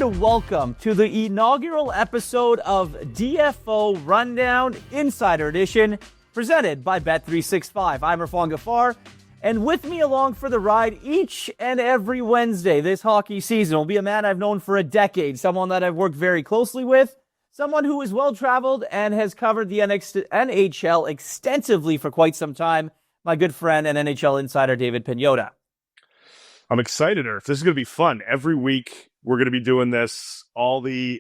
and welcome to the inaugural episode of DFO Rundown Insider Edition, presented by Bet365. I'm Irfaan Gaffar, and with me along for the ride each and every Wednesday this hockey season will be a man I've known for a decade, someone that I've worked very closely with, someone who is well-traveled and has covered the NHL extensively for quite some time, my good friend and NHL insider David Pagnotta. I'm excited, Irf. This is going to be fun. Every week we're going to be doing this. All the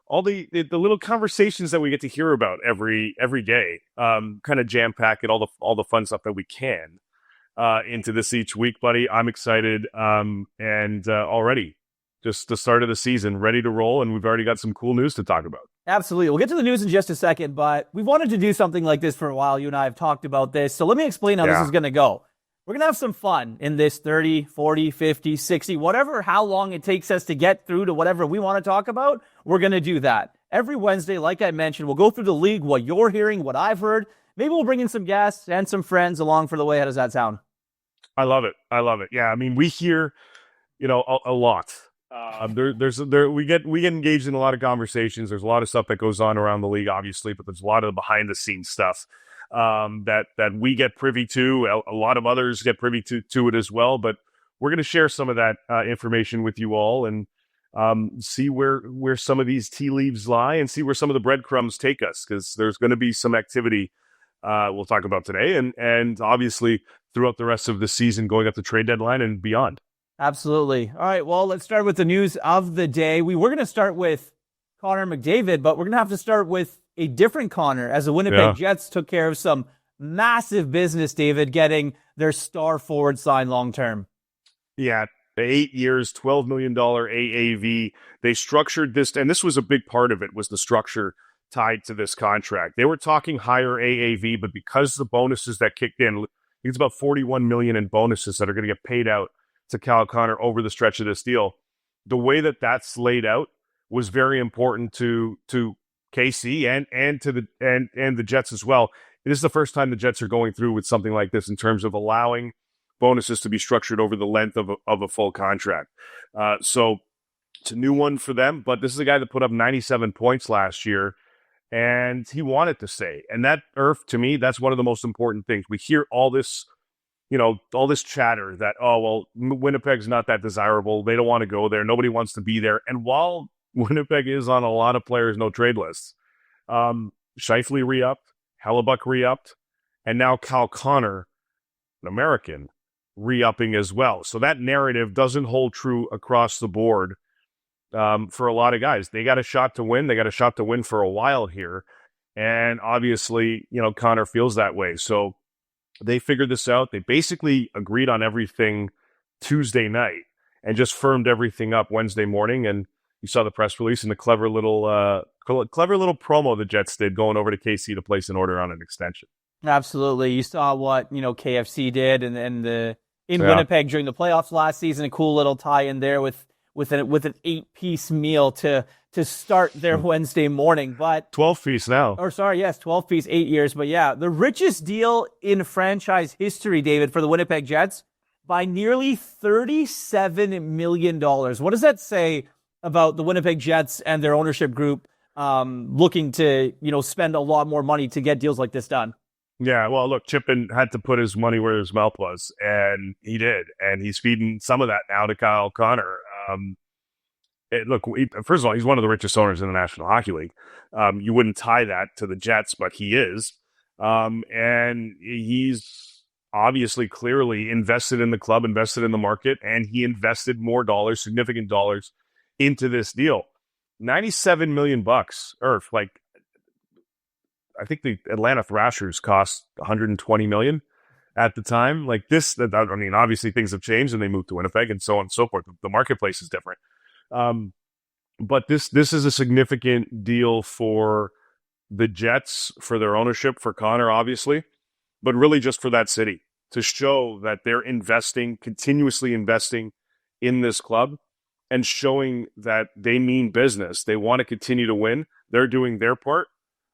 little conversations that we get to hear about every day. Kind of jam pack it, all the fun stuff that we can into this each week, buddy. I'm excited, and already just the start of the season, ready to roll, and we've already got some cool news to talk about. Absolutely. We'll get to the news in just a second, but we've wanted to do something like this for a while. You and I have talked about this, so let me explain how this is going to go. We're going to have some fun in this 30, 40, 50, 60, whatever, how long it takes us to get through to whatever we want to talk about, we're going to do that. Every Wednesday, like I mentioned, we'll go through the league, what you're hearing, what I've heard. Maybe we'll bring in some guests and some friends along for the way. How does that sound? I love it. Yeah, I mean, we hear, a lot. We get engaged in a lot of conversations. There's a lot of stuff that goes on around the league, obviously, but there's a lot of behind the scenes stuff that we get privy to. A lot of others get privy to it as well, but we're going to share some of that information with you all and see where some of these tea leaves lie and see where some of the breadcrumbs take us, because there's going to be some activity we'll talk about today and obviously throughout the rest of the season going up the trade deadline and beyond. Absolutely. All right, well, let's start with the news of the day. We were going to start with Connor McDavid, but we're going to have to start with a different Connor, as the Winnipeg Jets took care of some massive business, David, getting their star forward signed long-term. Yeah, 8 years, $12 million AAV. They structured this, and this was a big part of it, was the structure tied to this contract. They were talking higher AAV, but because the bonuses that kicked in, it's about $41 million in bonuses that are going to get paid out to Cal Connor over the stretch of this deal. The way that that's laid out was very important to KC and to the Jets as well. It is the first time the Jets are going through with something like this in terms of allowing bonuses to be structured over the length of a full contract. So it's a new one for them, but this is a guy that put up 97 points last year, and he wanted to stay. And that, Irf, to me, that's one of the most important things. We hear all this, all this chatter that, Winnipeg's not that desirable. They don't want to go there. Nobody wants to be there. And while Winnipeg is on a lot of players' no-trade lists, Scheifele re-upped, Hellebuck re-upped, and now Cal Connor, an American, re-upping as well. So that narrative doesn't hold true across the board for a lot of guys. They got a shot to win. They got a shot to win for a while here. And obviously, Connor feels that way. So they figured this out. They basically agreed on everything Tuesday night and just firmed everything up Wednesday morning. And you saw the press release and the clever little promo the Jets did going over to KC to place an order on an extension. Absolutely. You saw what, KFC did and Winnipeg during the playoffs last season, a cool little tie in there with an 8-piece meal to start their Wednesday morning. But 12-piece now. 12-piece, 8 years. But yeah, the richest deal in franchise history, David, for the Winnipeg Jets by nearly $37 million. What does that say about the Winnipeg Jets and their ownership group looking to, spend a lot more money to get deals like this done? Yeah, well, look, Chippen had to put his money where his mouth was, and he did. And he's feeding some of that now to Kyle Connor. First of all, he's one of the richest owners in the National Hockey League. You wouldn't tie that to the Jets, but he is. And he's obviously clearly invested in the club, invested in the market, and he invested more dollars, significant dollars, into this deal. $97 million, Irf. I think the Atlanta Thrashers cost $120 million at the time. Obviously things have changed and they moved to Winnipeg and so on and so forth. The marketplace is different. But this is a significant deal for the Jets, for their ownership, for Connor, obviously, but really just for that city to show that they're continuously investing in this club and showing that they mean business. They want to continue to win. They're doing their part.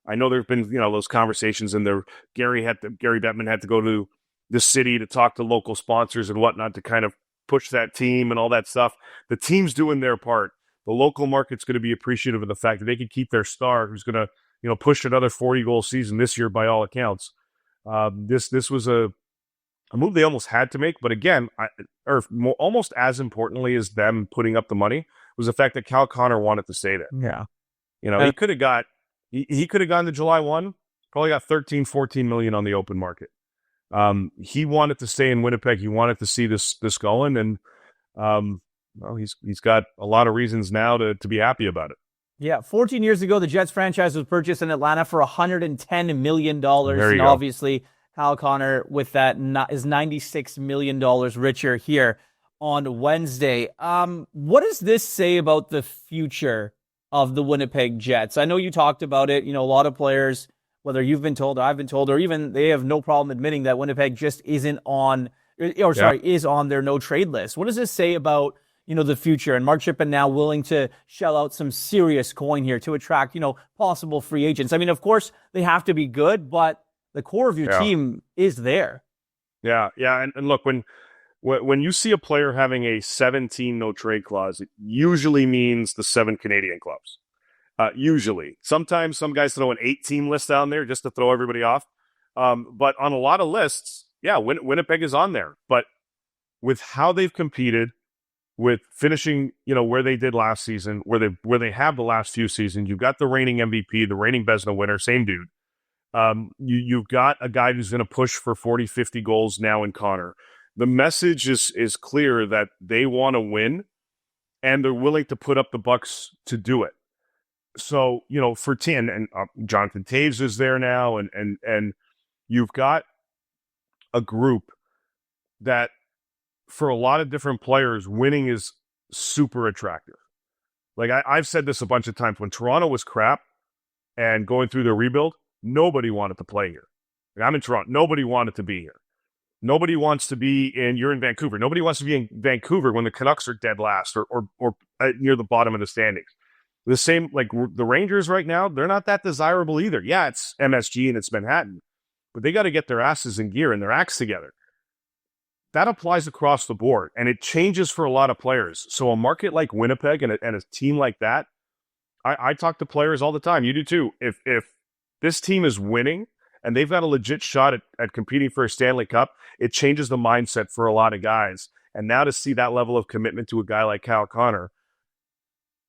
I know there have been, those conversations, and Gary Bettman had to go to the city to talk to local sponsors and whatnot to kind of push that team and all that stuff. The team's doing their part. The local market's going to be appreciative of the fact that they could keep their star, who's going to push another 40-goal season this year by all accounts. This was a move they almost had to make, but again, almost as importantly as them putting up the money was the fact that Cal Connor wanted to stay there. Yeah. He could have got he could have gone to July 1, probably got 13, 14 million on the open market. He wanted to stay in Winnipeg. He wanted to see this going, and he's got a lot of reasons now to be happy about it. Yeah, 14 years ago, the Jets franchise was purchased in Atlanta for $110 million. And obviously, Kyle Connor with that is $96 million richer here on Wednesday. What does this say about the future of the Winnipeg Jets? I know you talked about it. A lot of players, whether you've been told, I've been told, or even they have no problem admitting that Winnipeg just is on their no trade list. What does this say about the future, and Mark Shippen now willing to shell out some serious coin here to attract possible free agents? I mean, of course they have to be good, but the core of your team is there. Yeah. And look, when you see a player having a 17 no trade clause, it usually means the 7 Canadian clubs. Usually. Sometimes some guys throw an 8-team list down there just to throw everybody off. But on a lot of lists, Winnipeg is on there. But with how they've competed, with finishing, where they did last season, where they have the last few seasons, you've got the reigning MVP, the reigning Vezina winner, same dude. You've got a guy who's going to push for 40, 50 goals now in Connor. The message is clear that they want to win, and they're willing to put up the bucks to do it. So, for 10, and Jonathan Toews is there now, and you've got a group that, for a lot of different players, winning is super attractive. Like I've said this a bunch of times, when Toronto was crap and going through their rebuild, nobody wanted to play here. Like, I'm in Toronto. Nobody wanted to be here. Nobody wants to be you're in Vancouver. Nobody wants to be in Vancouver when the Canucks are dead last or near the bottom of the standings. The same, like the Rangers right now, they're not that desirable either. Yeah, it's MSG and it's Manhattan, but they got to get their asses in gear and their acts together. That applies across the board, and it changes for a lot of players. So a market like Winnipeg and a team like that, I talk to players all the time. You do too. If this team is winning and they've got a legit shot at competing for a Stanley Cup, it changes the mindset for a lot of guys. And now to see that level of commitment to a guy like Kyle Connor,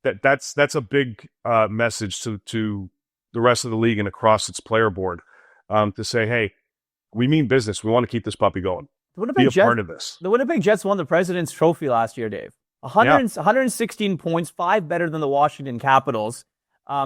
that's a big message to the rest of the league and across its player board, to say, hey, we mean business. We want to keep this puppy going. Be a part of this. The Winnipeg Jets won the President's Trophy last year, Dave. 116 points, 5 better than the Washington Capitals,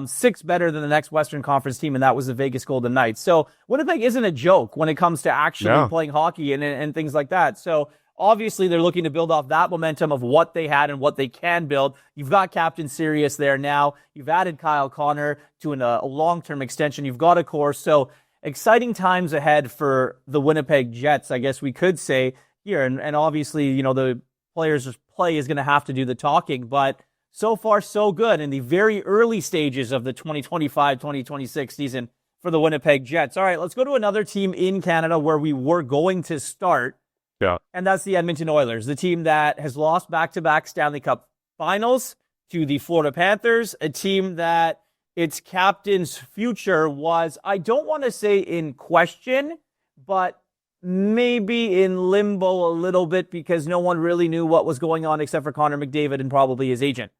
6 better than the next Western Conference team, and that was the Vegas Golden Knights. So Winnipeg isn't a joke when it comes to actually playing hockey and things like that. So obviously they're looking to build off that momentum of what they had and what they can build. You've got Captain Sirius there now. You've added Kyle Connor to a long-term extension. You've got a core. So exciting times ahead for the Winnipeg Jets, I guess we could say here. And obviously, the players' play is going to have to do the talking, but so far so good in the very early stages of the 2025-2026 season for the Winnipeg Jets. All right, let's go to another team in Canada where we were going to start. Yeah. And that's the Edmonton Oilers, the team that has lost back-to-back Stanley Cup finals to the Florida Panthers, a team that its captain's future was, I don't want to say in question, but maybe in limbo a little bit because no one really knew what was going on except for Connor McDavid and probably his agent.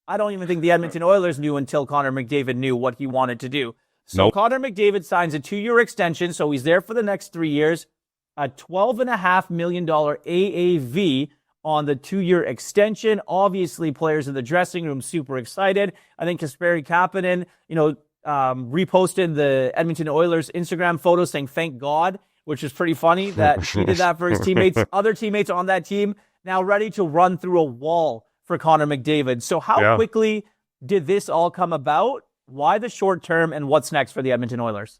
I don't even think the Edmonton Oilers knew until Connor McDavid knew what he wanted to do. So Connor McDavid signs a 2-year extension, so he's there for the next 3 years, a $12.5 million AAV on the 2-year extension. Obviously, players in the dressing room super excited. I think Kasperi Kapanen, reposted the Edmonton Oilers Instagram photo saying thank God, which is pretty funny that he did that for his teammates. Other teammates on that team now ready to run through a wall for Connor McDavid. So how quickly did this all come about? Why the short term, and what's next for the Edmonton Oilers?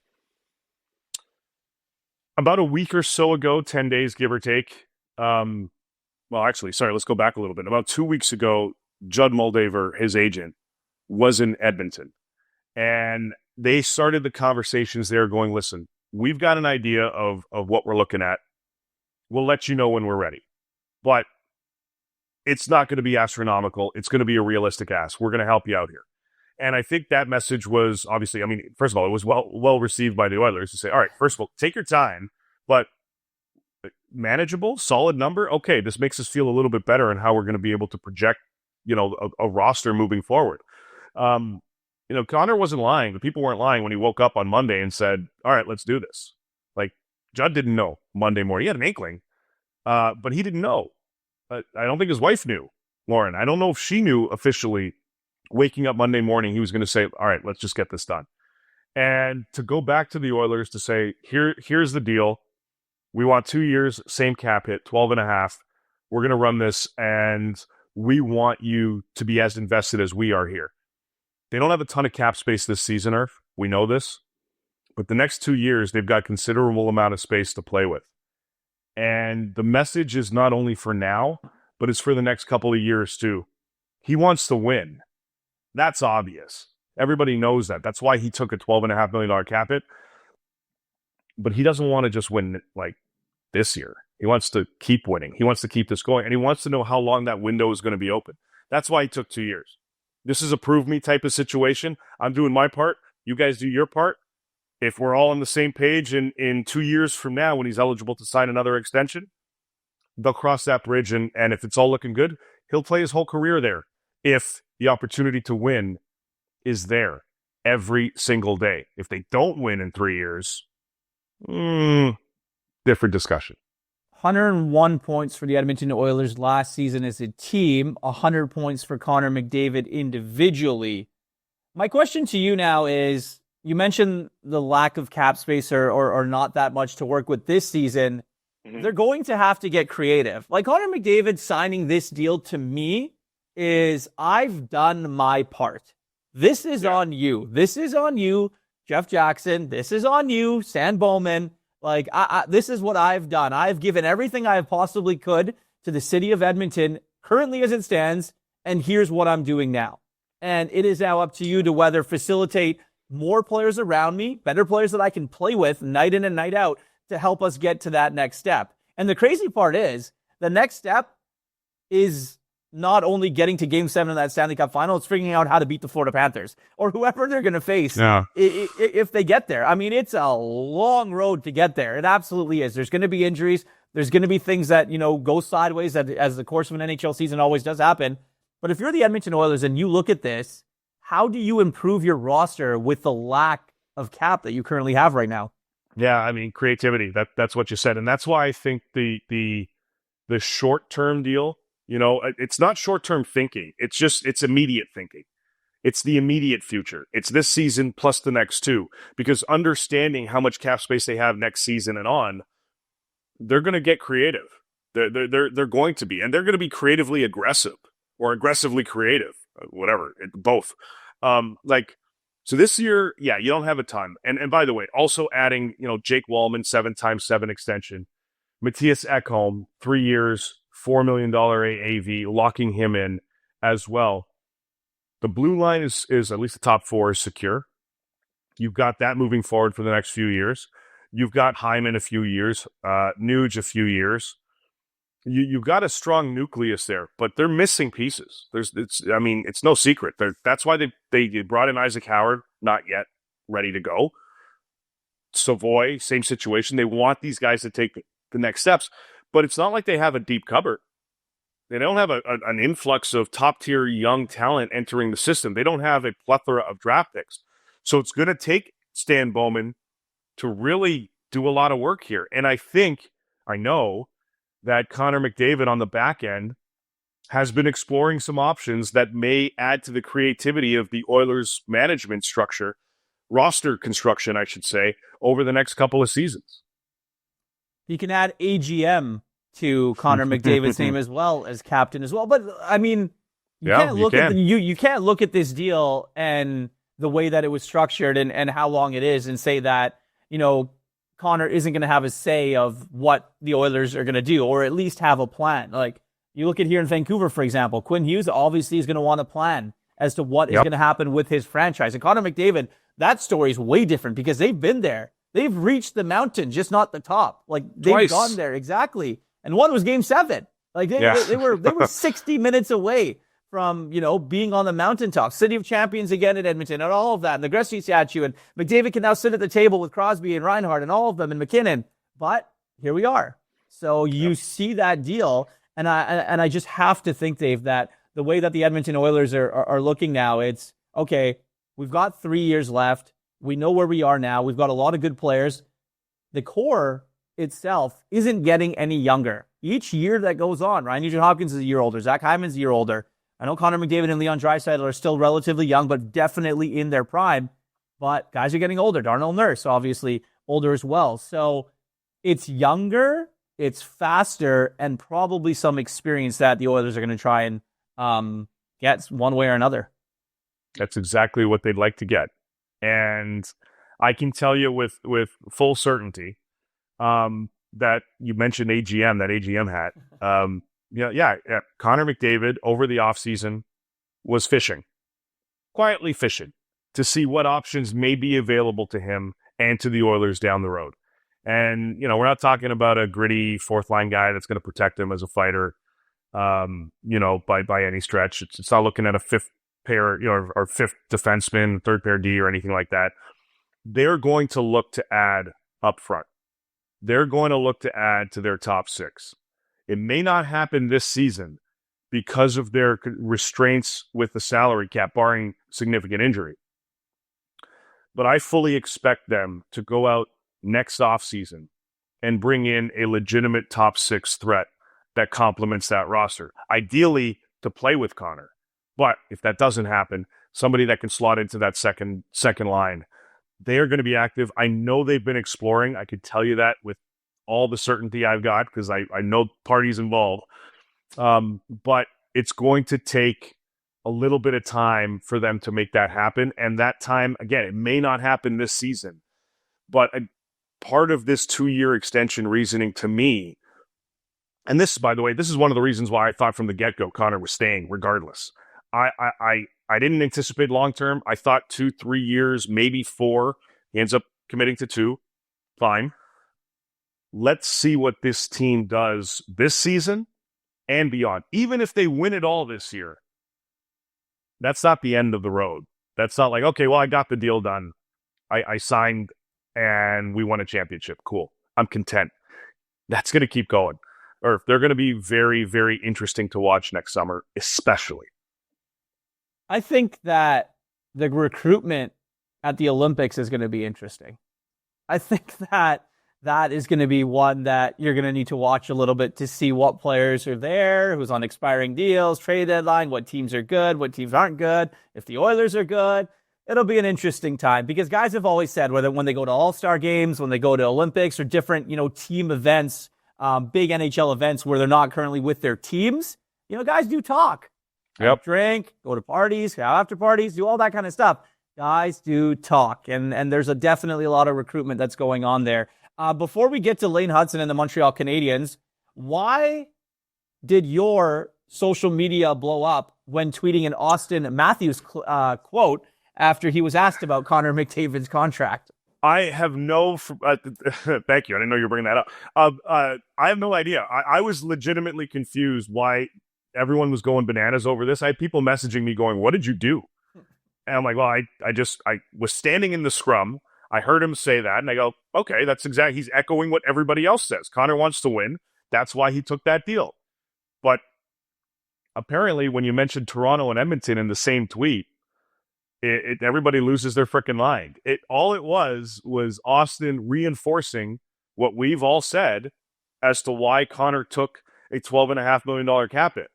About a week or so ago, 10 days, give or take. Let's go back a little bit. About 2 weeks ago, Judd Moldaver, his agent, was in Edmonton. And they started the conversations there going, listen, we've got an idea of what we're looking at. We'll let you know when we're ready. But it's not going to be astronomical. It's going to be a realistic ask. We're going to help you out here. And I think that message was obviously, I mean, first of all, it was well received by the Oilers to say, all right, first of all, take your time, but manageable, solid number. Okay, this makes us feel a little bit better in how we're going to be able to project, a roster moving forward. Connor wasn't lying. The people weren't lying when he woke up on Monday and said, all right, let's do this. Like, Judd didn't know Monday morning. He had an inkling, but he didn't know. I don't think his wife knew, Lauren. I don't know if she knew officially waking up Monday morning, he was going to say, all right, let's just get this done. And to go back to the Oilers to say, here's the deal. We want 2 years, same cap hit, 12.5. We're going to run this, and we want you to be as invested as we are here. They don't have a ton of cap space this season, Irf. We know this. But the next 2 years, they've got considerable amount of space to play with. And the message is not only for now, but it's for the next couple of years too. He wants to win. That's obvious. Everybody knows that. That's why he took a $12.5 million cap hit. But he doesn't want to just win like this year. He wants to keep winning. He wants to keep this going. And he wants to know how long that window is going to be open. That's why he took 2 years. This is a prove me type of situation. I'm doing my part. You guys do your part. If we're all on the same page in 2 years from now when he's eligible to sign another extension, they'll cross that bridge. And if it's all looking good, he'll play his whole career there. If the opportunity to win is there every single day. If they don't win in 3 years, different discussion. 101 points for the Edmonton Oilers last season as a team, 100 points for Connor McDavid individually. My question to you now is, you mentioned the lack of cap space or not that much to work with this season. Mm-hmm. They're going to have to get creative. Like Connor McDavid signing this deal to me is, I've done my part. This is on you. This is on you, Jeff Jackson. This is on you, Stan Bowman. Like, this is what I've done. I've given everything I possibly could to the city of Edmonton, currently as it stands, and here's what I'm doing now. And it is now up to you to whether facilitate more players around me, better players that I can play with night in and night out to help us get to that next step. And the crazy part is, the next step is not only getting to Game 7 of that Stanley Cup final, it's figuring out how to beat the Florida Panthers or whoever they're going to face if they get there. I mean, it's a long road to get there. It absolutely is. There's going to be injuries. There's going to be things that, go sideways as the course of an NHL season always does happen. But if you're the Edmonton Oilers and you look at this, how do you improve your roster with the lack of cap that you currently have right now? Yeah, I mean, creativity. That's what you said. And that's why I think the short-term deal, it's not short-term thinking. It's immediate thinking. It's the immediate future. It's this season plus the next two. Because understanding how much cap space they have next season and on, they're going to get creative. They're going to be. And they're going to be creatively aggressive or aggressively creative. Whatever. Both. So this year, yeah, you don't have a ton. And by the way, also adding, Jake Wallman, 7x7 extension. Matthias Ekholm, 3 years, $4 million AAV, locking him in as well. The blue line is at least the top four is secure. You've got that moving forward for the next few years. You've got Hyman a few years, Nuge a few years. You've got a strong nucleus there, but they're missing pieces. It's no secret. That's why they brought in Isaac Howard, not yet ready to go. Savoy, same situation. They want these guys to take the next steps, but it's not like they have a deep cupboard. They don't have an influx of top-tier young talent entering the system. They don't have a plethora of draft picks. So it's going to take Stan Bowman to really do a lot of work here. And I know that Connor McDavid on the back end has been exploring some options that may add to the creativity of the Oilers management structure, roster construction, I should say, over the next couple of seasons. You can add AGM to Connor McDavid's name as well as captain as well. But I mean, you can't look at this deal and the way that it was structured and how long it is and say that, Connor isn't going to have a say of what the Oilers are going to do, or at least have a plan. Like, you look at here in Vancouver, for example, Quinn Hughes obviously is going to want a plan as to what is going to happen with his franchise. And Connor McDavid, that story is way different because they've been there. They've reached the mountain, just not the top. Like, they've gone there, exactly. And one was Game 7. Like they were 60 minutes away from, being on the mountaintop. City of Champions again at Edmonton and all of that. And the Gretzky statue. And McDavid can now sit at the table with Crosby and Reinhart and all of them and McKinnon. But here we are. So you see that deal. And I just have to think, Dave, that the way that the Edmonton Oilers are looking now, it's, okay, we've got 3 years left. We know where we are now. We've got a lot of good players. The core itself isn't getting any younger. Each year that goes on, Ryan Nugent-Hopkins is a year older. Zach Hyman's a year older. I know Connor McDavid and Leon Draisaitl are still relatively young, but definitely in their prime. But guys are getting older. Darnell Nurse, obviously, older as well. So it's younger, it's faster, and probably some experience that the Oilers are going to try and get one way or another. That's exactly what they'd like to get. And I can tell you with full certainty that you mentioned AGM, that AGM hat. Connor McDavid over the offseason was quietly fishing to see what options may be available to him and to the Oilers down the road. And, we're not talking about a gritty fourth line guy that's going to protect him as a fighter, by any stretch. It's not looking at a fifth pair, or fifth defenseman, third pair D or anything like that. They're going to look to add up front. They're going to look to add to their top six. It may not happen this season because of their restraints with the salary cap, barring significant injury. But I fully expect them to go out next offseason and bring in a legitimate top six threat that complements that roster. Ideally, to play with Connor. But if that doesn't happen, somebody that can slot into that second line. They are going to be active. I know they've been exploring. I could tell you that with all the certainty I've got because I know parties involved. But it's going to take a little bit of time for them to make that happen. And that time, again, it may not happen this season. But part of this 2-year extension reasoning to me, and this, by the way, this is one of the reasons why I thought from the get-go Connor was staying regardless. I didn't anticipate long-term. I thought 2-3 years, maybe 4. He ends up committing to 2. Fine. Let's see what this team does this season and beyond. Even if they win it all this year, that's not the end of the road. That's not like, okay, well, I got the deal done. I signed and we won a championship. Cool. I'm content. That's going to keep going. Or they're going to be very, very interesting to watch next summer, especially. I think that the recruitment at the Olympics is going to be interesting. I think that is going to be one that you're going to need to watch a little bit to see what players are there, who's on expiring deals, trade deadline, what teams are good, what teams aren't good. If the Oilers are good, it'll be an interesting time because guys have always said whether when they go to All-Star games, when they go to Olympics or different, team events, big NHL events where they're not currently with their teams, guys do talk. Yep. Drink, go to parties, have after parties, do all that kind of stuff. Guys do talk, and there's definitely a lot of recruitment that's going on there. Before we get to Lane Hutson and the Montreal Canadiens, why did your social media blow up when tweeting an Austin Matthews quote after he was asked about Connor McDavid's contract? I have no... thank you. I didn't know you were bringing that up. I have no idea. I was legitimately confused why everyone was going bananas over this. I had people messaging me going, what did you do? And I'm like, well, I was standing in the scrum. I heard him say that, and I go, okay, that's exactly, he's echoing what everybody else says. Connor wants to win. That's why he took that deal. But apparently, when you mentioned Toronto and Edmonton in the same tweet, everybody loses their freaking mind. All it was Austin reinforcing what we've all said as to why Connor took a $12.5 million cap hit.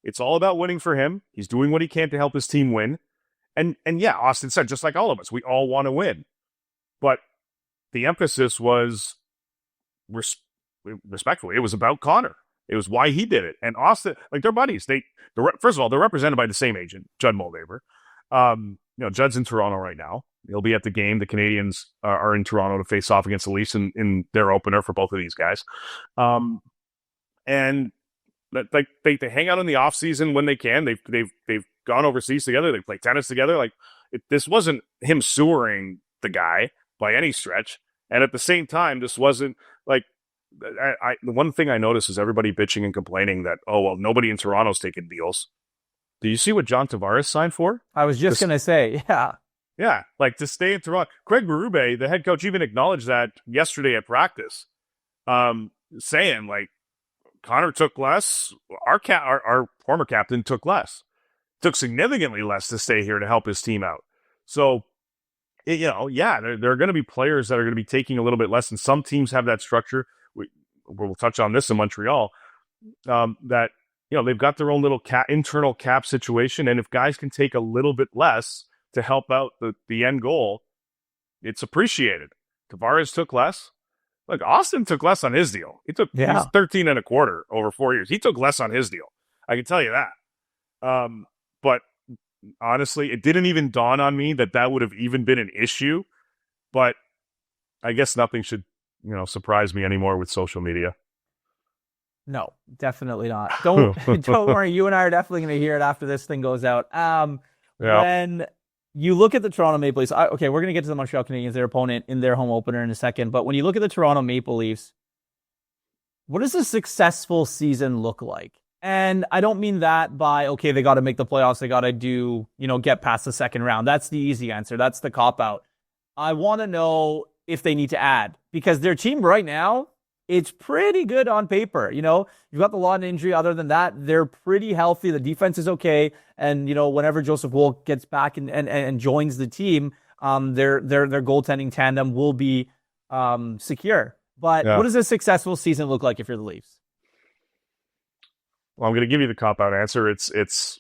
It's all about winning for him. He's doing what he can to help his team win. And yeah, Austin said, just like all of us, we all want to win. But the emphasis was, respectfully, it was about Connor. It was why he did it. And Austin, like, they're buddies. First of all, they're represented by the same agent, Judd Moldaver. Judd's in Toronto right now. He'll be at the game. The Canadiens are in Toronto to face off against the Leafs in their opener for both of these guys. And like they hang out in the off season when they can. They've gone overseas together. They play tennis together. Like this wasn't him sewering the guy by any stretch. And at the same time, this wasn't like the one thing I notice is everybody bitching and complaining that, oh, well, nobody in Toronto's taking deals. Do you see what John Tavares signed for? I was just going to say, yeah. Yeah, like to stay in Toronto. Craig Berube, the head coach, even acknowledged that yesterday at practice, saying, like, Connor took less. Our former captain took less. Took significantly less to stay here to help his team out. So, there are going to be players that are going to be taking a little bit less, and some teams have that structure. We'll touch on this in Montreal, that, they've got their own little internal cap situation, and if guys can take a little bit less to help out the end goal, it's appreciated. Tavares took less. Look, Austin took less on his deal. He's 13 and a quarter over 4 years. He took less on his deal. I can tell you that. But honestly, it didn't even dawn on me that would have even been an issue. But I guess nothing should, surprise me anymore with social media. No, definitely not. Don't worry. You and I are definitely going to hear it after this thing goes out. When you look at the Toronto Maple Leafs, we're going to get to the Montreal Canadiens, their opponent in their home opener in a second. But when you look at the Toronto Maple Leafs, what does a successful season look like? And I don't mean that by, they got to make the playoffs. They got to do, get past the second round. That's the easy answer. That's the cop-out. I want to know if they need to add, because their team right now, it's pretty good on paper. You've got the Lawton injury. Other than that, they're pretty healthy. The defense is okay. And, whenever Joseph Woll gets back and joins the team, their goaltending tandem will be secure. But what does a successful season look like if you're the Leafs? Well, I'm going to give you the cop-out answer. It's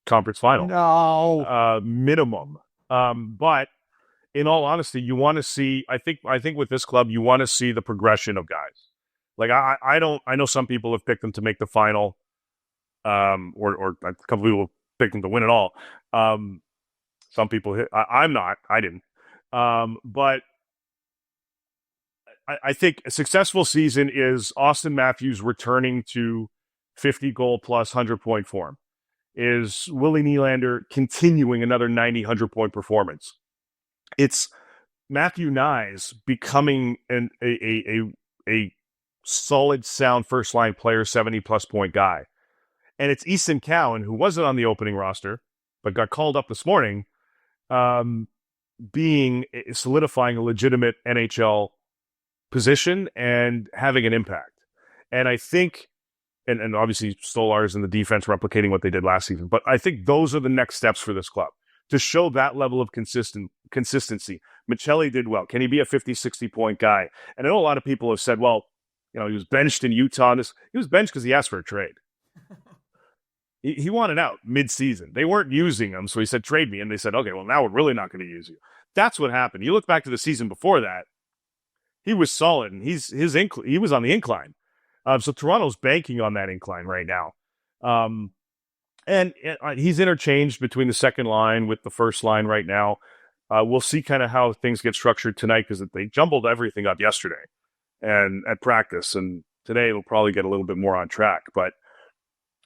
conference final. No. Minimum. But in all honesty, you want to see, I think with this club, you want to see the progression of guys. Like, I know some people have picked them to make the final, or a couple people picked them to win it all. Some people, I'm not, I didn't. But I think a successful season is Austin Matthews returning to 50 goal plus 100-point form. Is Willie Nylander continuing another 90, 100-point performance? It's Matthew Knies becoming a solid, sound first-line player, 70-plus point guy. And it's Easton Cowan, who wasn't on the opening roster, but got called up this morning, solidifying a legitimate NHL position and having an impact. And I think, and obviously Stolarz and the defense replicating what they did last season, but I think those are the next steps for this club to show that level of consistency. Michelli did well. Can he be a 50, 60-point guy? And I know a lot of people have said, well, he was benched in Utah. He was benched because he asked for a trade. He wanted out mid-season. They weren't using him, so he said, trade me. And they said, okay, well, now we're really not going to use you. That's what happened. You look back to the season before that, he was solid, and he was on the incline. So Toronto's banking on that incline right now. And he's interchanged between the second line with the first line right now. We'll see kind of how things get structured tonight, because they jumbled everything up yesterday and at practice. And today it'll probably get a little bit more on track. But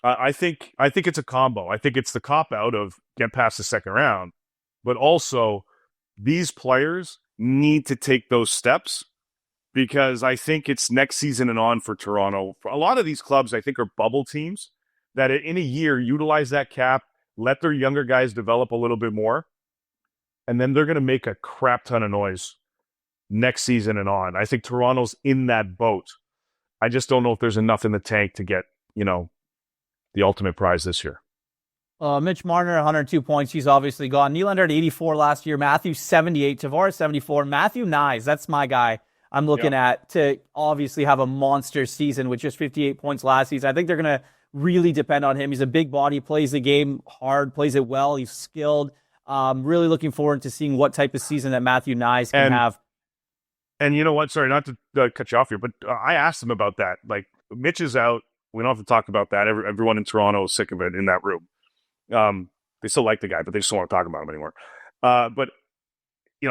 I think it's a combo. I think it's the cop-out of get past the second round. But also, these players need to take those steps, because I think it's next season and on for Toronto. For a lot of these clubs, I think, are bubble teams that in a year utilize that cap, let their younger guys develop a little bit more, and then they're going to make a crap ton of noise next season and on. I think Toronto's in that boat. I just don't know if there's enough in the tank to get, the ultimate prize this year. Mitch Marner, 102 points. He's obviously gone. Nylander at 84 last year. Matthews, 78. Tavares, 74. Matthew Knies, that's my guy I'm looking at to obviously have a monster season with just 58 points last season. I think they're going to really depend on him. He's a big body, plays the game hard, plays it well. He's skilled. Really looking forward to seeing what type of season that Matthew Knies can have. And you know what? Sorry, not to cut you off here, but I asked him about that. Like, Mitch is out. We don't have to talk about that. Everyone in Toronto is sick of it in that room. They still like the guy, but they just don't want to talk about him anymore. But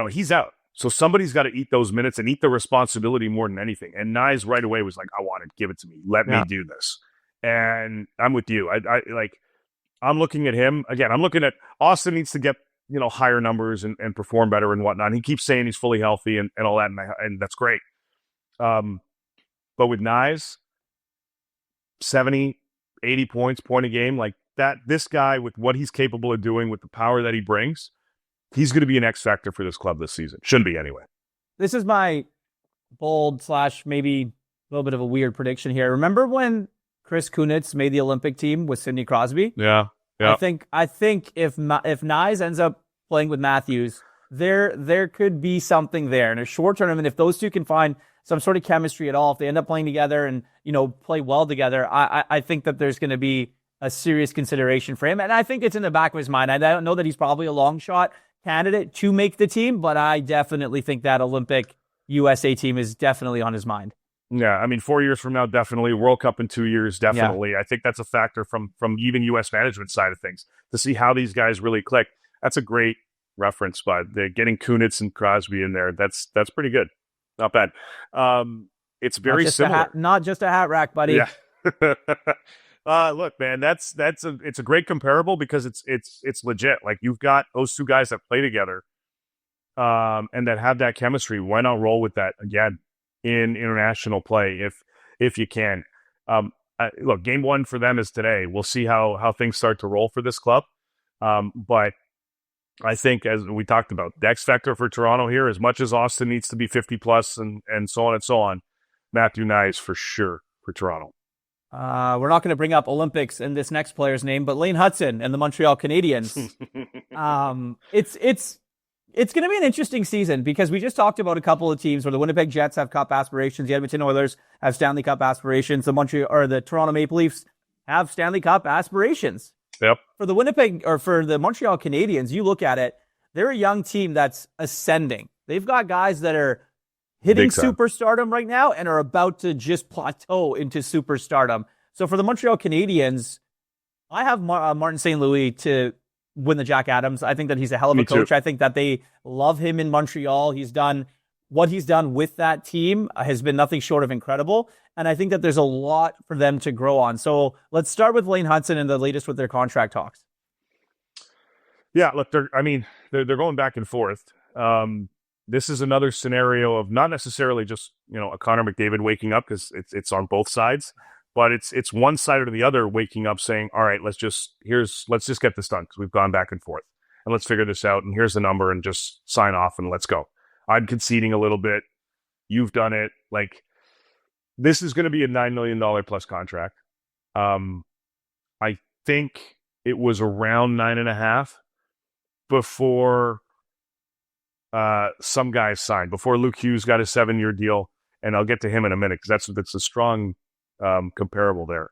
he's out. So somebody's got to eat those minutes and eat the responsibility more than anything. And Knies right away was like, I want it. Give it to me. Let me do this. And I'm with you. I'm looking at him. Again, I'm looking at Austin needs to get, higher numbers and perform better and whatnot. And he keeps saying he's fully healthy and all that. And that's great. But But with Nyes, 70, 80 points, point a game, like that, this guy with what he's capable of doing with the power that he brings, he's going to be an X factor for this club this season. Shouldn't be anyway. This is my bold / maybe a little bit of a weird prediction here. Remember when Chris Kunitz made the Olympic team with Sidney Crosby? Yeah. I think if Nyes ends up playing with Matthews, there could be something there in a short tournament. If those two can find some sort of chemistry at all, if they end up playing together and play well together, I think that there's going to be a serious consideration for him. And I think it's in the back of his mind. I don't know that he's probably a long shot candidate to make the team, but I definitely think that Olympic USA team is definitely on his mind. Yeah, I mean, 4 years from now, definitely. World Cup in 2 years, definitely. Yeah. I think that's a factor from even U.S. management side of things to see how these guys really click. That's a great reference, but getting Kunitz and Crosby in there, that's pretty good. Not bad. It's very similar. Not just a hat rack, buddy. Yeah. Look, man, it's a great comparable because it's legit. Like, you've got those two guys that play together, and that have that chemistry. Why not roll with that again in international play if you can? Look, game one for them is today. We'll see how things start to roll for this club. But I think, as we talked about, the X factor for Toronto here, as much as Austin needs to be 50 plus and so on and so on, Matthew Nyes for sure for Toronto. We're not going to bring up Olympics in this next player's name, but Lane Hutson and the Montreal Canadiens. It's going to be an interesting season because we just talked about a couple of teams where the Winnipeg Jets have cup aspirations, the Edmonton Oilers have Stanley Cup aspirations, the Toronto Maple Leafs have Stanley Cup aspirations. Yep. For the Montreal Canadiens, you look at it, they're a young team that's ascending. They've got guys that are hitting superstardom right now and are about to just plateau into superstardom. So for the Montreal Canadiens, I have Martin St. Louis to win the Jack Adams. I think that he's a hell of a coach. Too. I think that they love him in Montreal. What he's done with that team has been nothing short of incredible. And I think that there's a lot for them to grow on. So let's start with Lane Hutson and the latest with their contract talks. Yeah, look, they're going back and forth. This is another scenario of not necessarily just, a Connor McDavid waking up, because it's on both sides, but it's one side or the other waking up saying, all right, let's just get this done because we've gone back and forth and let's figure this out. And here's the number and just sign off and let's go. I'm conceding a little bit. You've done it. Like, this is going to be a $9 million plus contract. I think it was around 9.5 before some guys signed, before Luke Hughes got a 7-year deal. And I'll get to him in a minute because that's a strong comparable there.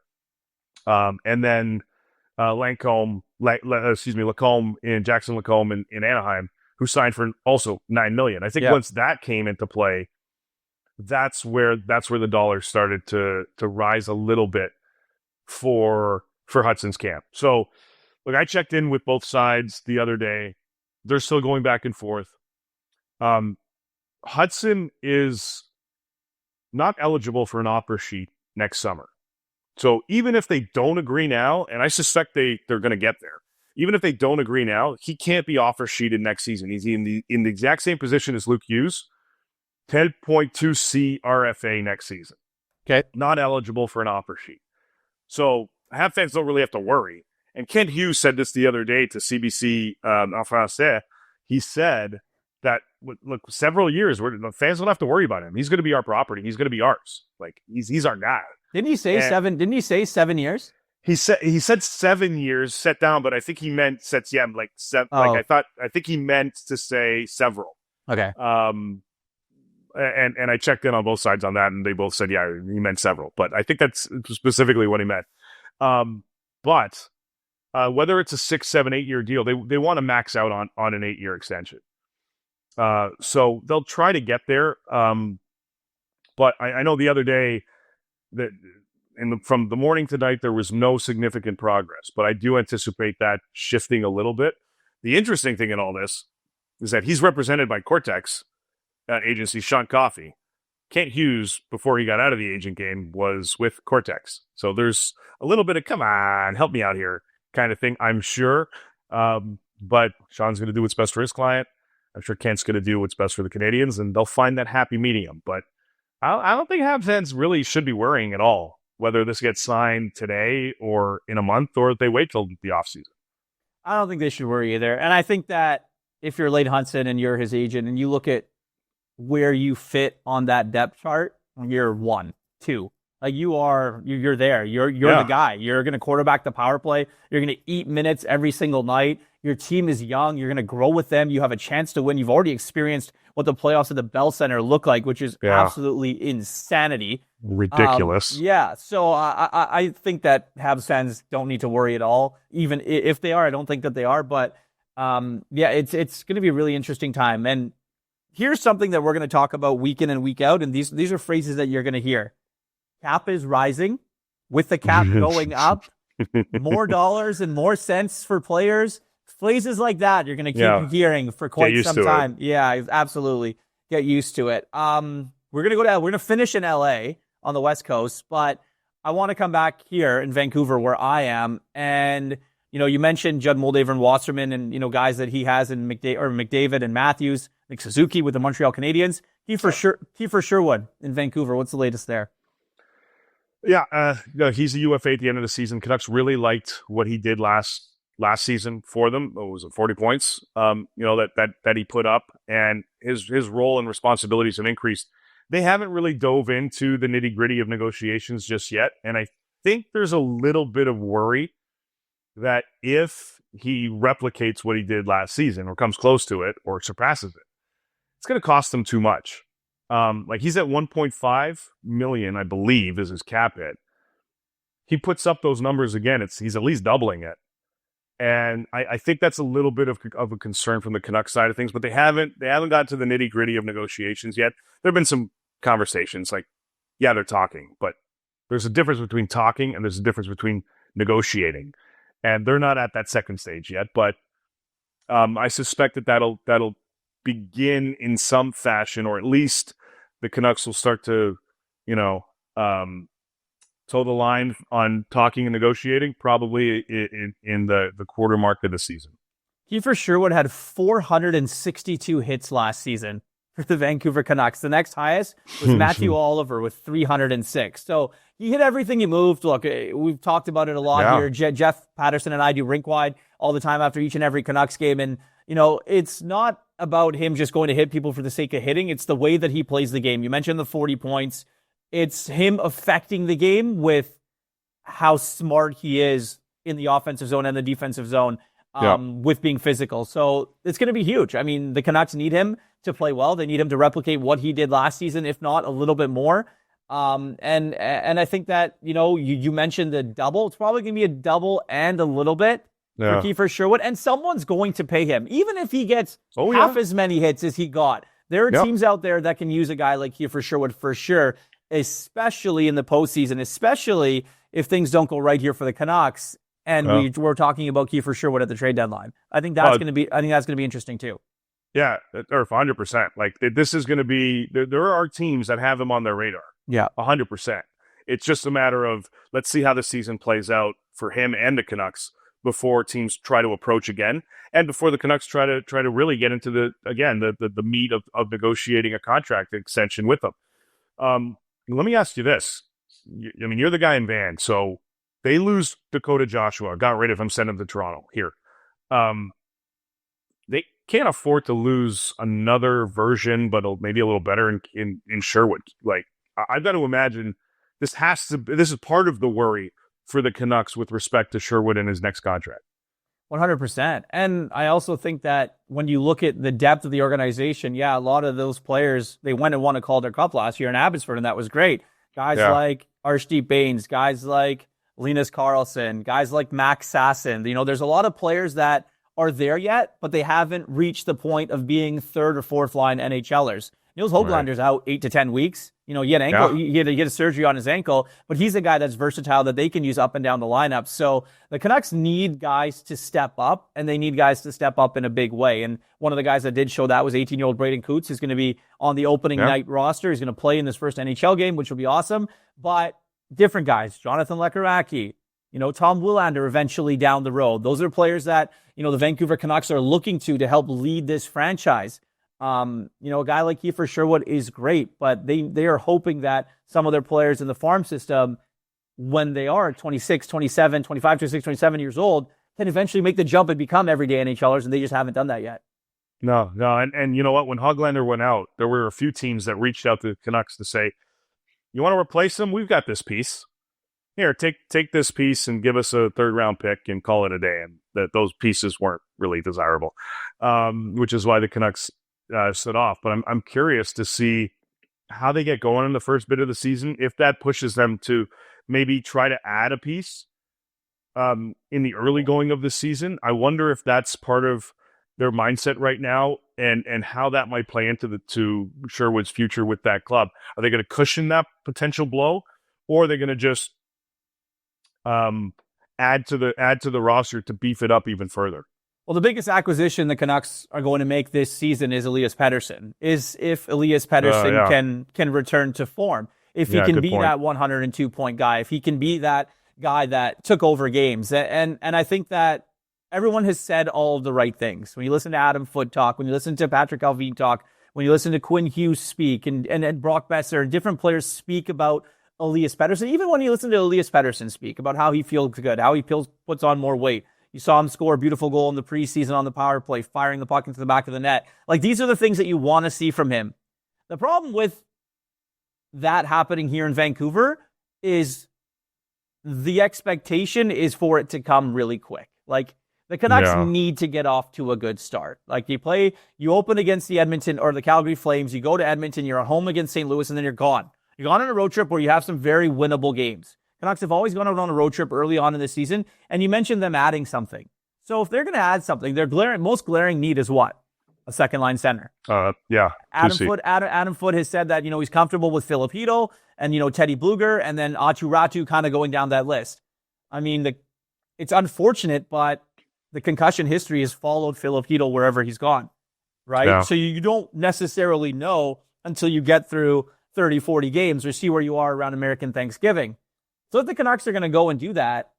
And then Lacombe in Jackson Lacombe in Anaheim, who signed for also $9 million. I think once that came into play, that's where the dollar started to rise a little bit for Hudson's camp. So, look, I checked in with both sides the other day. They're still going back and forth. Hutson is not eligible for an offer sheet next summer. So even if they don't agree now, and I suspect they're going to get there, even if they don't agree now, he can't be offer sheeted next season. He's in the exact same position as Luke Hughes, 10.2 CRFA next season. Okay. Not eligible for an offer sheet. So Habs fans don't really have to worry. And Kent Hughes said this the other day to CBC en français. He said that, look, several years, the fans don't have to worry about him. He's going to be our property. He's going to be ours. Like, he's our guy. Didn't he say 7 years? He said 7 years set down, but I think he meant septième, like seven. Oh. Like, I think he meant to say several. Okay. And I checked in on both sides on that, and they both said, yeah, he meant several. But I think that's specifically what he meant. But whether it's a 6, 7, 8 year deal, they want to max out on an 8-year extension. So they'll try to get there. But I know the other day that from the morning to night, there was no significant progress, but I do anticipate that shifting a little bit. The interesting thing in all this is that he's represented by Cortex agency, Sean Coffey. Kent Hughes, before he got out of the agent game, was with Cortex. So there's a little bit of, come on, help me out here kind of thing, I'm sure. But Sean's going to do what's best for his client. I'm sure Kent's going to do what's best for the Canadians, and they'll find that happy medium. But I don't think Habs fans really should be worrying at all, whether this gets signed today or in a month, or if they wait till the offseason. I don't think they should worry either. And I think that if you're Lane Hutson and you're his agent and you look at where you fit on that depth chart, you're 1, 2. Like you're there. You're the guy. You're going to quarterback the power play. You're going to eat minutes every single night. Your team is young. You're going to grow with them. You have a chance to win. You've already experienced what the playoffs at the Bell Center look like, which is absolutely insanity. Ridiculous. So I think that Habs fans don't need to worry at all. Even if they are, I don't think that they are. But it's going to be a really interesting time. And here's something that we're going to talk about week in and week out. And these are phrases that you're going to hear. Cap is rising, with the cap going up, more dollars and more cents for players. Phrases like that you're going to keep hearing for quite some time. Yeah, absolutely. Get used to it. We're going to we're going to finish in LA on the West Coast, but I want to come back here in Vancouver where I am. And, you mentioned Judd Moldaver and Wasserman and, guys that he has in McDavid and Matthews, like Suzuki with the Montreal Canadiens. Kiefer Sherwood in Vancouver. What's the latest there? Yeah, he's a UFA at the end of the season. Canucks really liked what he did last season for them. What was it, 40 points? That he put up, and his role and responsibilities have increased. They haven't really dove into the nitty gritty of negotiations just yet, and I think there's a little bit of worry that if he replicates what he did last season, or comes close to it, or surpasses it, it's going to cost them too much. He's at 1.5 million, I believe, is his cap hit. He puts up those numbers again. He's at least doubling it. And I think that's a little bit of a concern from the Canucks side of things, but they haven't gotten to the nitty gritty of negotiations yet. There have been some conversations they're talking, but there's a difference between talking and there's a difference between negotiating. And they're not at that second stage yet, but I suspect that'll begin in some fashion, or at least the Canucks will start to, toe the line on talking and negotiating, probably in the quarter mark of the season. Kiefer Sherwood had 462 hits last season for the Vancouver Canucks. The next highest was Matthew Oliver with 306. So he hit everything he moved. Look, we've talked about it a lot here. Jeff Patterson and I do Rink Wide all the time after each and every Canucks game. And, it's not about him just going to hit people for the sake of hitting. It's the way that he plays the game. You mentioned the 40 points. It's him affecting the game with how smart he is in the offensive zone and the defensive zone with being physical. So it's going to be huge. I mean, the Canucks need him to play well. They need him to replicate what he did last season, if not a little bit more. And I think that, you mentioned the double. It's probably going to be a double and a little bit for Kiefer Sherwood. And someone's going to pay him, even if he gets half as many hits as he got. There are teams out there that can use a guy like Kiefer Sherwood for sure, especially in the postseason, especially if things don't go right here for the Canucks. And we're talking about Kiefer Sherwood at the trade deadline. I think that's going to be interesting too. Yeah, Irf, 100%. This is going to be. There are teams that have him on their radar. Yeah, 100%. It's just a matter of let's see how the season plays out for him and the Canucks before teams try to approach again, and before the Canucks try to really get into the meat of negotiating a contract extension with them. Let me ask you this. You're the guy in Van, so they lose Dakota Joshua, got rid of him, sent him to Toronto here. They can't afford to lose another version, but maybe a little better in Sherwood. I've got to imagine this is part of the worry for the Canucks with respect to Sherwood and his next contract. 100%. And I also think that when you look at the depth of the organization, a lot of those players, they went and won a Calder Cup last year in Abbotsford, and that was great. Guys like Arshdeep Bains, guys like Linus Karlsson, guys like Max Sasson. There's a lot of players that are there yet, but they haven't reached the point of being third or fourth line NHLers. Niels Hoaglander's out 8 to 10 weeks. He had ankle, he had a surgery on his ankle, but he's a guy that's versatile that they can use up and down the lineup. So the Canucks need guys to step up, and they need guys to step up in a big way. And one of the guys that did show that was 18-year-old Braden Coots, who's going to be on the opening night roster. He's going to play in this first NHL game, which will be awesome. But different guys, Jonathan Lekaraki, Tom Willander eventually down the road. Those are players that, the Vancouver Canucks are looking to help lead this franchise. A guy like Kiefer Sherwood is great, but they are hoping that some of their players in the farm system, when they are 26, 27, 25, 26, 27 years old, can eventually make the jump and become everyday NHLers, and they just haven't done that yet. No. And you know what? When Höglander went out, there were a few teams that reached out to the Canucks to say, you want to replace him? We've got this piece. Here, take this piece and give us a third-round pick and call it a day. And that those pieces weren't really desirable, which is why the Canucks stood off. But I'm curious to see how they get going in the first bit of the season, if that pushes them to maybe try to add a piece in the early going of the season. I wonder if that's part of their mindset right now, and how that might play into to Sherwood's future with that club. Are they going to cushion that potential blow, or are they going to just add to the roster to beef it up even further? Well, the biggest acquisition the Canucks are going to make this season is Elias Pettersson. Is if Elias Pettersson can return to form, if he can be that 102-point guy, if he can be that guy that took over games, and I think that everyone has said all of the right things. When you listen to Adam Foote talk, when you listen to Patrick Alvin talk, when you listen to Quinn Hughes speak, and Brock Besser, and different players speak about Elias Pettersson, even when you listen to Elias Pettersson speak about how he feels good, how he puts on more weight. You saw him score a beautiful goal in the preseason on the power play, firing the puck into the back of the net. Like, these are the things that you want to see from him. The problem with that happening here in Vancouver is the expectation is for it to come really quick. Like, the Canucks need to get off to a good start. Like, you open against the Edmonton or the Calgary Flames, you go to Edmonton, you're at home against St. Louis, and then you're gone. You're gone on a road trip where you have some very winnable games. Canucks have always gone out on a road trip early on in the season, and you mentioned them adding something. So if they're going to add something, their most glaring need is what? A second-line center. Adam Foote has said that, he's comfortable with Filipino and, Teddy Bluger, and then Atu Ratu kind of going down that list. I mean, it's unfortunate, but the concussion history has followed Filipino wherever he's gone, right? Yeah. So you don't necessarily know until you get through 30, 40 games or see where you are around American Thanksgiving. So if the Canucks are going to go and do that,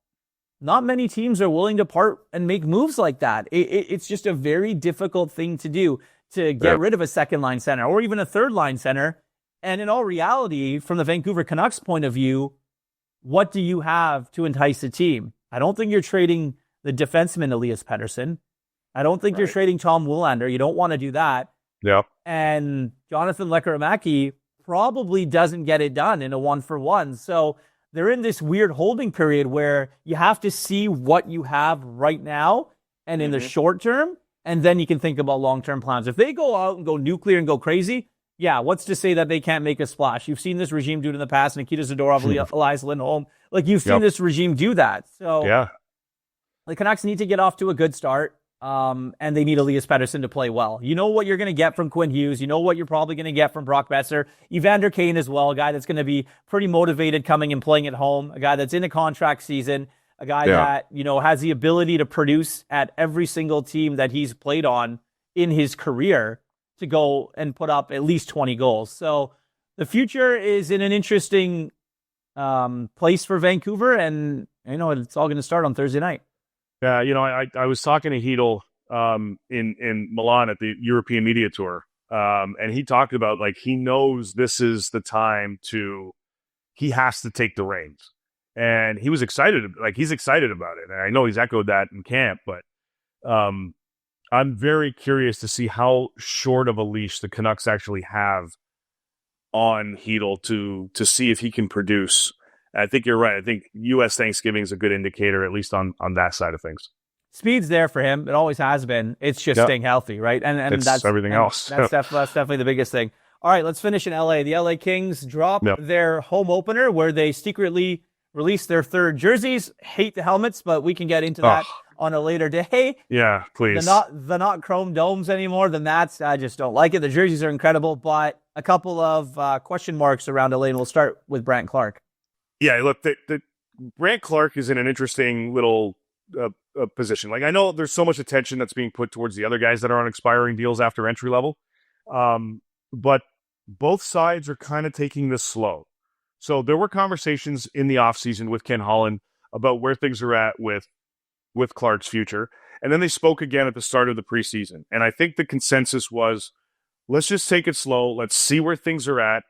not many teams are willing to part and make moves like that. It's just a very difficult thing to do, to get rid of a second-line center or even a third-line center. And in all reality, from the Vancouver Canucks point of view, what do you have to entice a team? I don't think you're trading the defenseman Elias Pettersson. I don't think you're trading Tom Willander. You don't want to do that. Yep. And Jonathan Lekkerimäki probably doesn't get it done in a 1-for-1. So they're in this weird holding period where you have to see what you have right now and in the short term, and then you can think about long-term plans. If they go out and go nuclear and go crazy, what's to say that they can't make a splash? You've seen this regime do it in the past, Nikita Zadorov, Elias Lindholm. Like, you've seen this regime do that. So the Canucks need to get off to a good start, and they need Elias Pettersson to play well. You know what you're going to get from Quinn Hughes. You know what you're probably going to get from Brock Besser. Evander Kane as well, a guy that's going to be pretty motivated coming and playing at home, a guy that's in a contract season, a guy that, has the ability to produce at every single team that he's played on in his career to go and put up at least 20 goals. So the future is in an interesting place for Vancouver, and, it's all going to start on Thursday night. Yeah, I was talking to Hedl in Milan at the European Media Tour, and he talked about, like, he knows this is the time he has to take the reins. And he was excited, he's excited about it. And I know he's echoed that in camp, but I'm very curious to see how short of a leash the Canucks actually have on Hedl to see if he can produce. I think you're right. I think U.S. Thanksgiving is a good indicator, at least on that side of things. Speed's there for him. It always has been. It's just staying healthy, right? And that's everything else. That's definitely the biggest thing. All right, let's finish in L.A. The L.A. Kings drop their home opener where they secretly released their third jerseys. Hate the helmets, but we can get into that on a later day. Yeah, please. The not chrome domes anymore. The Nats, I just don't like it. The jerseys are incredible, but a couple of question marks around LA, and we'll start with Brandt Clarke. Yeah, look, the Brandt Clarke is in an interesting little position. Like, I know there's so much attention that's being put towards the other guys that are on expiring deals after entry level, but both sides are kind of taking this slow. So there were conversations in the offseason with Ken Holland about where things are at with Clark's future. And then they spoke again at the start of the preseason. And I think the consensus was let's just take it slow. Let's see where things are at.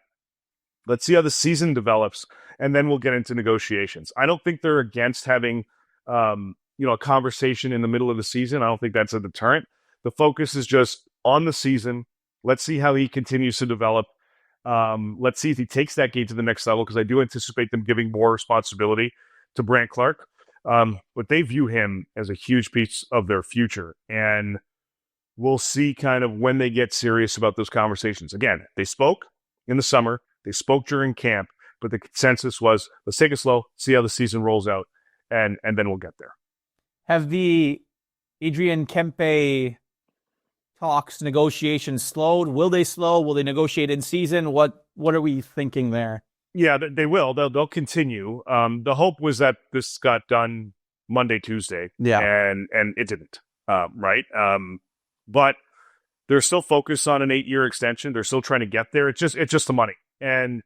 Let's see how the season develops, and then we'll get into negotiations. I don't think they're against having, a conversation in the middle of the season. I don't think that's a deterrent. The focus is just on the season. Let's see how he continues to develop. Let's see if he takes that game to the next level, because I do anticipate them giving more responsibility to Brandt Clarke. But they view him as a huge piece of their future, and we'll see kind of when they get serious about those conversations. Again, they spoke in the summer. They spoke during camp, but the consensus was, let's take it slow, see how the season rolls out, and then we'll get there. Have the Adrian Kempe talks, negotiations slowed? Will they slow? Will they negotiate in season? What are we thinking there? Yeah, they will. They'll continue. The hope was that this got done Monday, Tuesday, and it didn't, right? But they're still focused on an 8-year extension. They're still trying to get there. It's just the money. And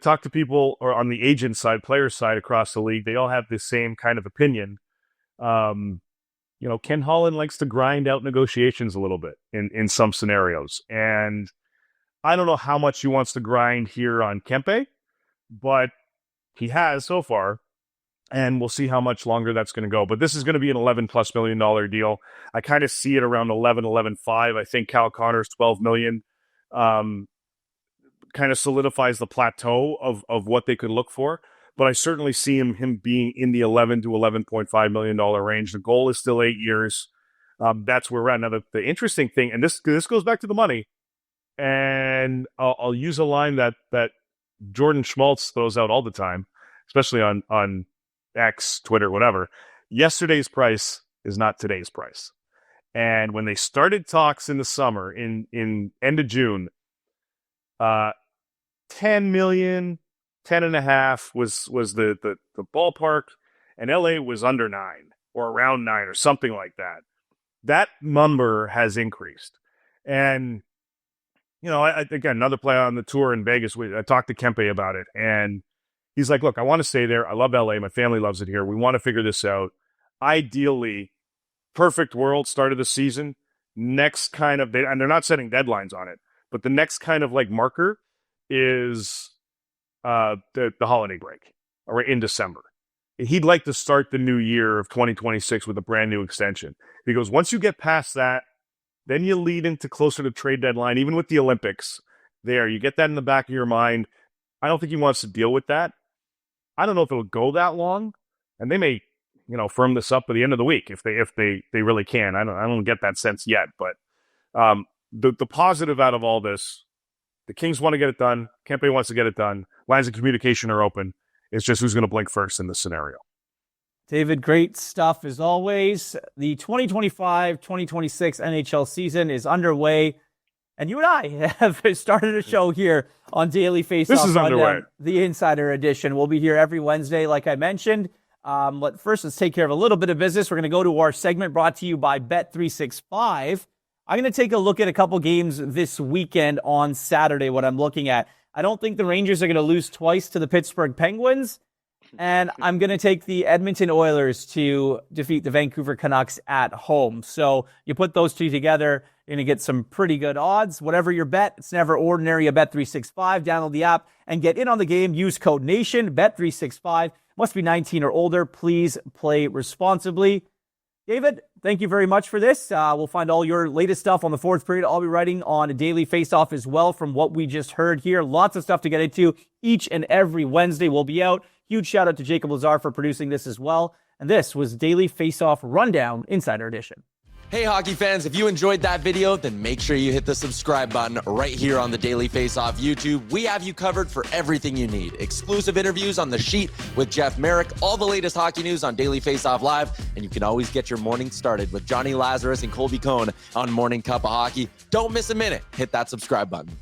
talk to people or on the agent side, player side across the league, they all have the same kind of opinion. Ken Holland likes to grind out negotiations a little bit in some scenarios. And I don't know how much he wants to grind here on Kempe, but he has so far. And we'll see how much longer that's going to go. But this is going to be an $11+ million deal. I kind of see it around 11.5. I think Kyle Connor's $12 million kind of solidifies the plateau of what they could look for. But I certainly see him being in the $11 to $11.5 million range. The goal is still 8 years. That's where we're at. Now, the interesting thing, and this goes back to the money, and I'll use a line that Jordan Schmaltz throws out all the time, especially on X, Twitter, whatever. Yesterday's price is not today's price. And when they started talks in the summer, in end of June, 10 million, 10.5 was the ballpark, and LA was under 9 or around 9 or something like that. That number has increased. And, again, another player on the tour in Vegas, I talked to Kempe about it, and he's like, look, I want to stay there. I love LA. My family loves it here. We want to figure this out. Ideally, perfect world, start of the season. Next kind of, and they're not setting deadlines on it, but the next kind of like marker is the holiday break, or in December. He'd like to start the new year of 2026 with a brand new extension. He goes, once you get past that, then you lead into closer to trade deadline, even with the Olympics there. You get that in the back of your mind. I don't think he wants to deal with that. I don't know if it'll go that long, and they may, firm this up by the end of the week if they really can. I don't get that sense yet, but the positive out of all this, the Kings want to get it done. Kempe wants to get it done. Lines of communication are open. It's just who's going to blink first in this scenario. David, great stuff as always. The 2025-2026 NHL season is underway. And you and I have started a show here on Daily Faceoff. This is underway. The Insider Edition. We'll be here every Wednesday, like I mentioned. Let's take care of a little bit of business. We're going to go to our segment brought to you by Bet365. I'm going to take a look at a couple games this weekend on Saturday, what I'm looking at. I don't think the Rangers are going to lose twice to the Pittsburgh Penguins. And I'm going to take the Edmonton Oilers to defeat the Vancouver Canucks at home. So you put those two together, you're going to get some pretty good odds. Whatever your bet, it's never ordinary. A Bet365. Download the app and get in on the game. Use code NATION. Bet365. Must be 19 or older. Please play responsibly. David, thank you very much for this. We'll find all your latest stuff on the fourth period. I'll be writing on a Daily Faceoff as well from what we just heard here. Lots of stuff to get into each and every Wednesday. We'll be out. Huge shout out to Jacob Lazar for producing this as well. And this was Daily Faceoff Rundown Insider Edition. Hey, hockey fans, if you enjoyed that video, then make sure you hit the subscribe button right here on the Daily Faceoff YouTube. We have you covered for everything you need. Exclusive interviews on The Sheet with Jeff Merrick, all the latest hockey news on Daily Faceoff Live, and you can always get your morning started with Johnny Lazarus and Colby Cohn on Morning Cup of Hockey. Don't miss a minute. Hit that subscribe button.